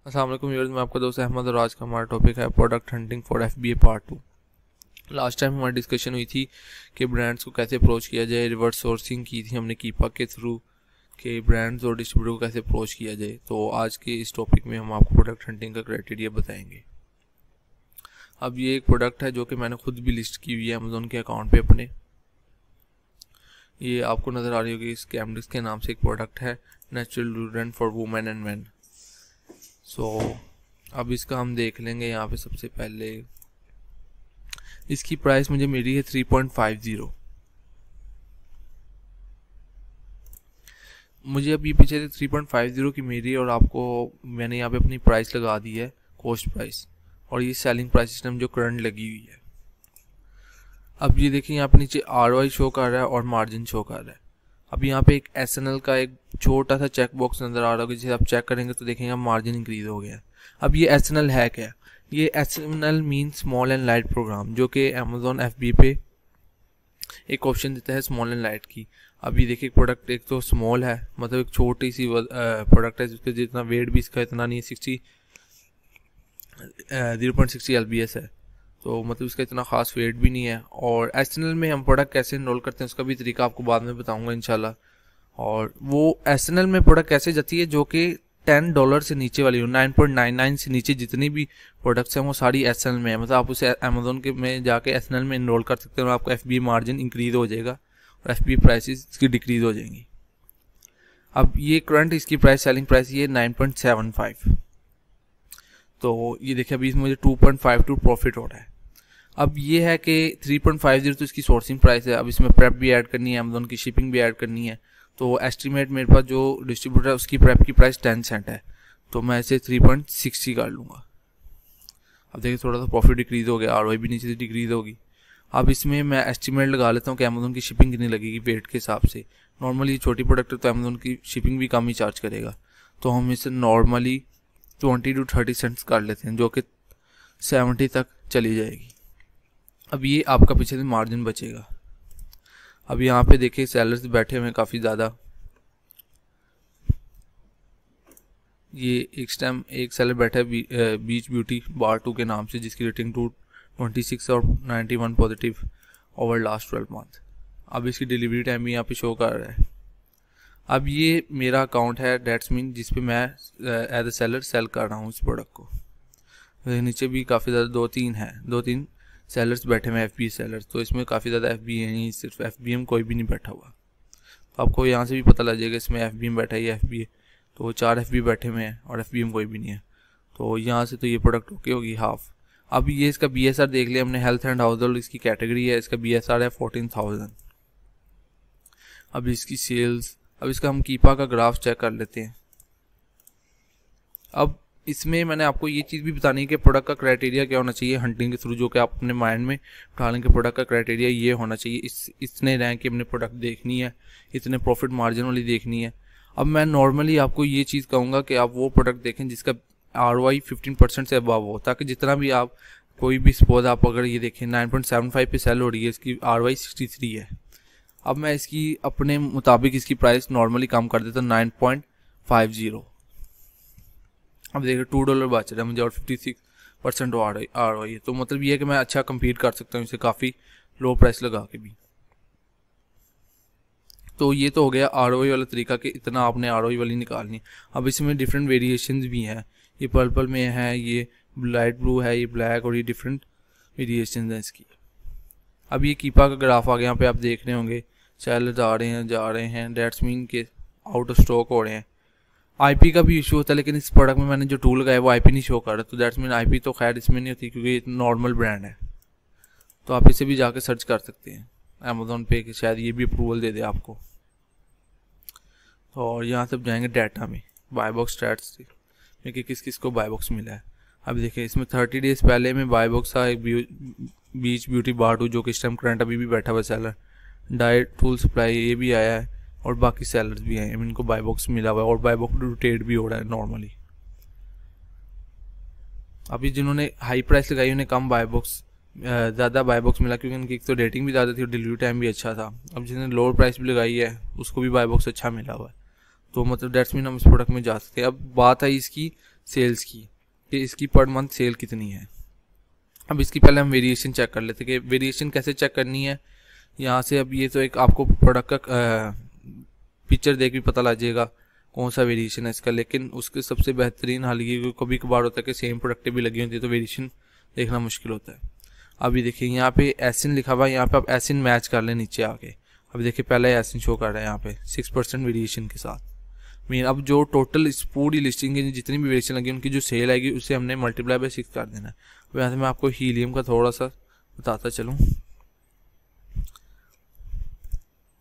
अस्सलाम वालेकुम व्यूअर्स, मैं आपका दोस्त अहमद और आज का हमारा टॉपिक है product hunting for FBA part 2। Last time हमारी डिस्कशन हुई थी कि ब्रांड्स को कैसे अप्रोच किया जाए, रिवर्स सोर्सिंग की थी हमने कीपा के थ्रू के ब्रांड्स और डिस्ट्रीब्यूटर को कैसे अप्रोच किया जाए। तो आज के इस टॉपिक में हम आपको प्रोडक्ट हंटिंग का क्राइटेरिया बताएंगे। अब ये एक प्रोडक्ट है जो कि मैंने खुद भी लिस्ट की हुई है अमेज़ॉन के अकाउंट पे अपने। ये आपको नज़र आ रही होगी, इस कैमडिक्स के नाम से एक प्रोडक्ट है, natural deodorant for women and main. अब इसका हम देख लेंगे। यहाँ पे सबसे पहले इसकी प्राइस मुझे मिली है 3.50। मुझे अभी पीछे 3.50 की मिली और आपको मैंने यहाँ पे अपनी प्राइस लगा दी है, कॉस्ट प्राइस, और ये सेलिंग प्राइस सिस्टम जो करंट लगी हुई है। अब ये देखिए, यहाँ पे नीचे ROI शो कर रहा है और मार्जिन शो कर रहा है। अब यहाँ पे एक SNL का एक छोटा सा चेक बॉक्स नज़र आ रहा होगा, जिसे आप चेक करेंगे तो देखेंगे मार्जिन इंक्रीज हो गया है। अब ये SNL है क्या? ये SNL mean small and light programme, जो कि Amazon FBA पे एक ऑप्शन देता है स्मॉल एंड लाइट की। अब ये देखिए, प्रोडक्ट एक तो स्मॉल है, मतलब एक छोटी सी प्रोडक्ट है जिसका जितना वेट भी इसका इतना नहीं है, 0.60 LBS है, तो मतलब इसका इतना खास वेट भी नहीं है। और SNL में हम प्रोडक्ट कैसे इनरोल करते हैं उसका भी तरीका आपको बाद में बताऊंगा इंशाल्लाह। और वो SNL में प्रोडक्ट कैसे जाती है जो कि $10 से नीचे वाली हो, 9.99 से नीचे जितनी भी प्रोडक्ट्स हैं वो सारी SNL में है। मतलब आप उसे अमेजोन के में जाके SNL में इनरोल कर सकते हैं और आपका FBA मार्जिन इंक्रीज हो जाएगा और FBA प्राइसेस इसकी डिक्रीज हो जाएंगी। अब ये करंट इसकी प्राइस, सेलिंग प्राइस ये 9.75। तो ये देखिए, अभी इसमें मुझे 2.52 प्रॉफिट हो रहा है। अब ये है कि 3.50 तो इसकी सोर्सिंग प्राइस है। अब इसमें प्रेप भी ऐड करनी है, अमेज़न की शिपिंग भी ऐड करनी है, तो एस्टिमेट मेरे पास जो डिस्ट्रीब्यूटर है उसकी प्रेप की प्राइस 10 सेंट है, तो मैं इसे 3.60 कर लूँगा। अब देखिए, थोड़ा सा प्रॉफिट डिक्रीज हो गया, ROI भी नीचे से डिक्रीज होगी। अब इसमें मैं एस्टिमेट लगा लेता हूँ कि अमेज़न की शिपिंग कितनी लगेगी वेट के हिसाब से। नॉर्मली छोटी प्रोडक्ट है तो अमेज़न की शिपिंग भी कम ही चार्ज करेगा, तो हम इसे नॉर्मली 20 to 30 सेंट्स कर लेते हैं, जो कि 70 तक चली जाएगी। अब ये आपका पीछे से मार्जिन बचेगा। अब यहाँ पे देखिए, सेलर्स बैठे हुए हैं काफ़ी ज़्यादा। ये एक सेलर बैठा है बीच ब्यूटी बार 2 के नाम से, जिसकी रेटिंग 26 और 91 पॉजिटिव ओवर लास्ट 12 मंथ। अब इसकी डिलीवरी टाइम भी यहाँ पे शो कर रहा है। अब ये मेरा अकाउंट है, डेट्स मीन, जिस पे मैं एज ए सेलर सेल कर रहा हूँ इस प्रोडक्ट को। नीचे भी काफ़ी ज़्यादा दो तीन सेलर्स बैठे हुए हैं, FBA सेलर्स, तो इसमें काफ़ी ज़्यादा FBA नहीं, सिर्फ FBM कोई भी नहीं बैठा हुआ। तो आपको यहाँ से भी पता लग जाएगा इसमें FBM बैठा है या FBA, तो 4 FBA बैठे हुए हैं और FBM कोई भी नहीं है। तो यहाँ से तो ये प्रोडक्ट ओके होगी हाफ। अब ये इसका BSR देख लिया हमने, हेल्थ एंड हाउस होल्ड इसकी कैटेगरी है, इसका BSR है 14,000। अब इसकी सेल्स, अब इसका हम कीपा का ग्राफ चेक कर लेते हैं। अब इसमें मैंने आपको ये चीज़ भी बतानी है कि प्रोडक्ट का क्राइटेरिया क्या होना चाहिए हंटिंग के थ्रू, जो कि आप अपने माइंड में उठा लें कि प्रोडक्ट का क्राइटेरिया ये होना चाहिए, इतने रैंक की हमने प्रोडक्ट देखनी है, इतने प्रॉफिट मार्जिन वाली देखनी है। अब मैं नॉर्मली आपको ये चीज़ कहूँगा कि आप वो प्रोडक्ट देखें जिसका ROI 15% से अबव हो, ताकि जितना भी आप कोई भी सपोज आप अगर ये देखें 9.75 पे सेल हो रही है, इसकी ROI 63 है। अब मैं इसकी अपने मुताबिक इसकी प्राइस नॉर्मली कम कर देता हूँ 9.50। अब देखिए $2 बच रहा है मुझे और 56% ROI है, तो मतलब ये है कि मैं अच्छा compete कर सकता हूँ इसे काफ़ी लो प्राइस लगा के भी। तो ये तो हो गया ROI वाला तरीका कि इतना आपने ROI वाली निकालनी है। अब इसमें डिफरेंट वेरिएशंस भी हैं, ये पर्पल में है, ये लाइट ब्लू है, ये ब्लैक, और ये डिफरेंट वेरिएशंस हैं इसकी। अब ये कीपा का ग्राफ आ गया, यहाँ पे आप देख रहे होंगे सेलर्स आ रहे हैं, डेट्स मीन के आउट ऑफ स्टॉक हो रहे हैं। IP का भी इशू होता है, लेकिन इस प्रोडक्ट में मैंने जो टूल लगाया वो IP नहीं शो कर रहा, तो दैट्स मीन IP तो खैर इसमें नहीं होती क्योंकि ये नॉर्मल ब्रांड है। तो आप इसे भी जाके सर्च कर सकते हैं अमेज़ॉन पे कि शायद ये भी अप्रूवल दे दे आपको। और यहाँ से जाएंगे डाटा में, बाय बॉक्स स्टैट्स में कि किस किस को बाय बॉक्स मिला है। अब देखिए, इसमें 30 डेज पहले में बाय बॉक्स था एक बीच ब्यूटी बार 2, जो कि इस टाइम करंट अभी भी बैठा हुआ सेलर। डाइट फुल सप्लाई ये भी आया है और बाकी सेलर्स भी आए हैं, इनको बाय बॉक्स मिला हुआ है और बाय बॉक्स रोटेट भी हो रहा है नॉर्मली। अभी जिन्होंने हाई प्राइस लगाई उन्हें कम बाय बॉक्स, ज़्यादा बाय बॉक्स मिला क्योंकि उनकी एक तो रेटिंग भी ज़्यादा थी और डिलीवरी टाइम भी अच्छा था। अब जिन्होंने लोअर प्राइस भी लगाई है उसको भी बाय बॉक्स अच्छा मिला हुआ है, तो मतलब डेट्स मीन हम इस प्रोडक्ट में जा सकते हैं। अब बात आई इसकी सेल्स की, कि इसकी पर मंथ सेल कितनी है। अब इसकी पहले हम वेरिएशन चेक कर लेते हैं कि वेरिएशन कैसे चेक करनी है। यहाँ से अब ये तो एक आपको प्रोडक्ट का पिक्चर देख भी पता लग जाएगा कौन सा वेरिएशन है इसका, लेकिन उसके सबसे बेहतरीन हाल ये कभी कभार होता है कि सेम प्रोडक्ट भी लगी होती है तो वेरिएशन देखना मुश्किल होता है। अभी देखिए यहाँ पे एसिन लिखा हुआ है, यहाँ पे आप एसिन मैच कर लें नीचे आके। अभी देखिए पहले एसिन शो कर रहा है यहाँ पे 6% वेरिएशन के साथ। मीन अब जो टोटल इस पूरी लिस्टिंग की जितनी भी वेरिएशन लगी उनकी जो सेल आएगी उसे हमने मल्टीप्लाई बाय 6 कर देना है। अब यहाँ से मैं आपको हीलियम का थोड़ा सा बताता चलूँ।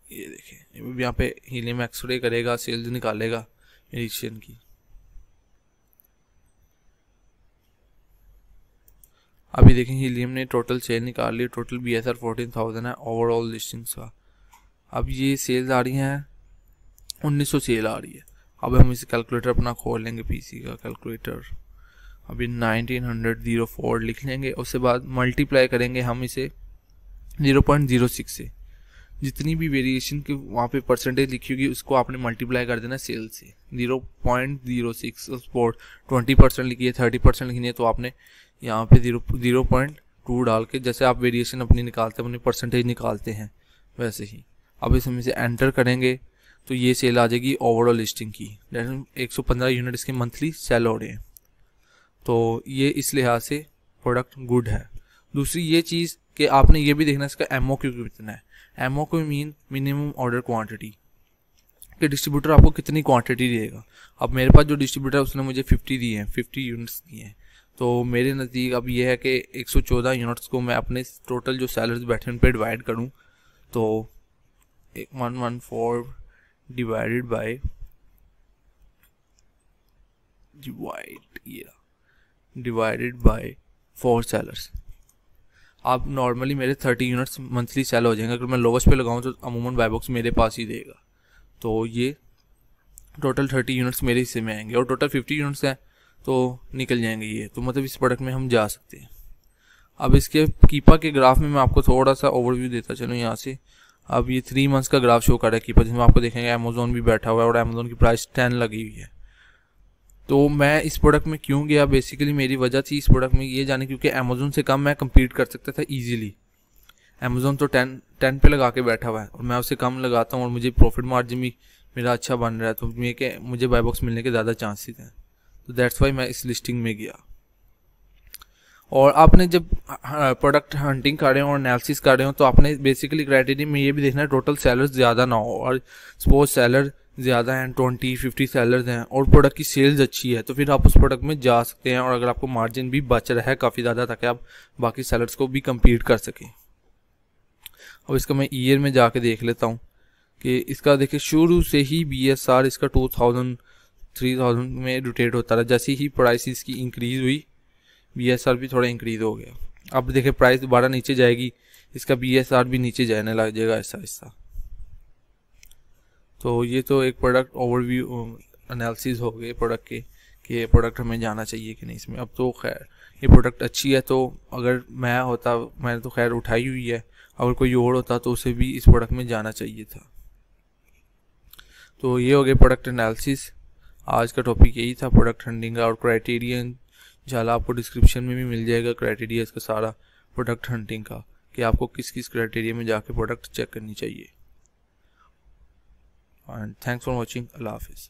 ये देखिए यहाँ पे हीलियम एक्सरे करेगा, सेल्स निकालेगा वेरिएशन की। अभी देखें हीलियम ने टोटल सेल निकाल ली, टोटल BSR 14,000 है ओवरऑल लिस्टिंग्स का। अब ये सेल्स आ रही हैं 1900 सेल आ रही है। अब हम इसे कैलकुलेटर अपना खोल लेंगे, पीसी का कैलकुलेटर। अभी 1904 लिख लेंगे, उसके बाद मल्टीप्लाई करेंगे हम इसे 0.06 से। जितनी भी वेरिएशन की वहाँ पे परसेंटेज लिखी होगी उसको आपने मल्टीप्लाई कर देना सेल से। 0.06 सपोर्ट 20% लिखी है, 30% लिखनी है तो आपने यहाँ पे 0.2 डाल के, जैसे आप वेरिएशन अपनी निकालते हैं अपनी परसेंटेज निकालते हैं वैसे ही। अब इसमें से एंटर करेंगे तो ये सेल आ जाएगी ओवरऑल लिस्टिंग की। 115 यूनिट इसके मंथली सेल हो रहे हैं, तो ये इस लिहाज से प्रोडक्ट गुड है। दूसरी ये चीज़ कि आपने ये भी देखना इसका MOQ कितना है। MOQ mean minimum order quantity, कि डिस्ट्रीब्यूटर आपको कितनी क्वांटिटी देगा। अब मेरे पास जो डिस्ट्रीब्यूटर है उसने मुझे 50 दिए हैं, 50 यूनिट्स दिए हैं, तो मेरे नज़दीक अब ये है कि 114 यूनिट्स को मैं अपने टोटल जो सेलर्स बैठे उन पर डिवाइड करूँ तो 114 divided by divided by 4 sellers. आप नॉर्मली मेरे 30 यूनिट्स मंथली सेल हो जाएंगे। अगर मैं लोवेस्ट पे लगाऊं तो अमूमन बाय बॉक्स मेरे पास ही देगा, तो ये टोटल 30 यूनिट्स मेरे हिस्से में आएंगे और टोटल 50 यूनिट्स हैं तो निकल जाएंगे ये। तो मतलब इस प्रोडक्ट में हम जा सकते हैं। अब इसके कीपा के ग्राफ में मैं आपको थोड़ा सा ओवरव्यू देता चलूँ यहाँ से। अब ये 3 मंथ्स का ग्राफ शो कर रहा है कीपा, जिसमें आपको देखेंगे अमेजोन भी बैठा हुआ है और अमेजोन की प्राइस 10 लगी हुई है। तो मैं इस प्रोडक्ट में क्यों गया, बेसिकली मेरी वजह थी इस प्रोडक्ट में ये जाने क्योंकि अमेजोन से कम मैं कम्पीट कर सकता था ईजिली। अमेजोन तो 10 पे लगा के बैठा हुआ है और मैं उससे कम लगाता हूँ और मुझे प्रॉफिट मार्जिन भी मेरा अच्छा बन रहा है, तो मुझे बाय बॉक्स मिलने के ज़्यादा चांसेस हैं। तो दैट्स वाई मैं इस लिस्टिंग में गया। और आपने जब प्रोडक्ट हंटिंग कर रहे हो और एनालिसिस कर रहे हो तो आपने बेसिकली क्राइटेरिया में ये भी देखना है टोटल सेलर्स ज़्यादा ना हो, और सपोज सेलर ज़्यादा हैं 20-50 सेलर्स हैं और प्रोडक्ट की सेल्स अच्छी है तो फिर आप उस प्रोडक्ट में जा सकते हैं, और अगर आपको मार्जिन भी बच रहा है काफ़ी ज़्यादा ताकि आप बाकी सेलर्स को भी कम्पीट कर सकें। अब इसका मैं ईयर में जाके देख लेता हूँ कि इसका देखिए शुरू से ही BSR इसका 2000-3000 में रोटेट होता रहा। जैसे ही प्राइस इसकी इंक्रीज़ हुई BSR भी थोड़ा इंक्रीज़ हो गया। अब देखिए प्राइस दोबारा नीचे जाएगी, इसका BSR भी नीचे जाने लग जाएगा ऐसा ऐसा। तो ये तो एक प्रोडक्ट ओवरव्यू एनालिसिस हो गए प्रोडक्ट के कि ये प्रोडक्ट हमें जाना चाहिए कि नहीं इसमें। अब तो खैर ये प्रोडक्ट अच्छी है, तो अगर मैं होता, मैंने तो खैर उठाई हुई है, अगर कोई और होता तो उसे भी इस प्रोडक्ट में जाना चाहिए था। तो ये हो गए प्रोडक्ट एनालिसिस। आज का टॉपिक यही था प्रोडक्ट हंटिंग का, और क्राइटेरिया इंशाल्लाह आपको डिस्क्रिप्शन में भी मिल जाएगा क्राइटेरिया इसका सारा प्रोडक्ट हंटिंग का, कि आपको किस किस क्राइटेरिया में जाके प्रोडक्ट चेक करनी चाहिए। And thanks for watching. अल्लाह हाफिज़।